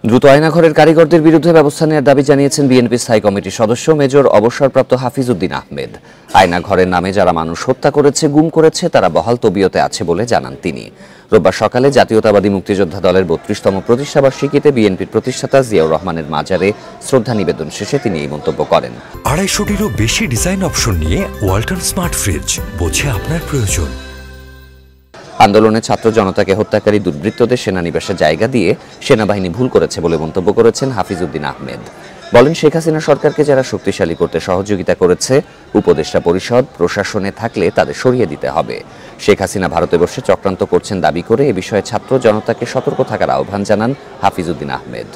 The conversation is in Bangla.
দ্রুত আয়নাঘরের কারিগরদের বিরুদ্ধে ব্যবস্থা নেওয়ার দাবি জানিয়েছেন বিএনপি স্থায়ী কমিটির সদস্য মেজর অবসরপ্রাপ্ত হাফিজউদ্দিন আহমেদ। আয়নাঘরের নামে যারা মানুষ হত্যা করেছে, গুম করেছে, তারা বহাল তবিয়তে আছে বলে জানান তিনি। রোববার সকালে জাতীয়তাবাদী মুক্তিযোদ্ধা দলের ৩২তম প্রতিষ্ঠাবার্ষিকীতে বিএনপির প্রতিষ্ঠাতা জিয়াউর রহমানের মাজারে শ্রদ্ধা নিবেদন শেষে তিনি এই মন্তব্য করেন। ২৫০টিরও বেশি ডিজাইন অপশন নিয়ে ওয়ালটন স্মার্ট ফ্রিজ, বোঝে আপনার প্রয়োজন। আন্দোলনে ছাত্র জনতাকে হত্যাকারী দুর্বৃত্তদের সেনানিবাসে জায়গা দিয়ে সেনাবাহিনী ভুল করেছে বলে মন্তব্য করেছেন হাফিজউদ্দিন আহমেদ। বলেন, শেখ হাসিনা সরকারকে যারা শক্তিশালী করতে সহযোগিতা করেছে, উপদেষ্টা পরিষদ প্রশাসনে থাকলে তাদের সরিয়ে দিতে হবে। শেখ হাসিনা ভারতে বসে চক্রান্ত করছেন দাবি করে এ বিষয়ে ছাত্র জনতাকে সতর্ক থাকার আহ্বান জানান হাফিজউদ্দিন আহমেদ।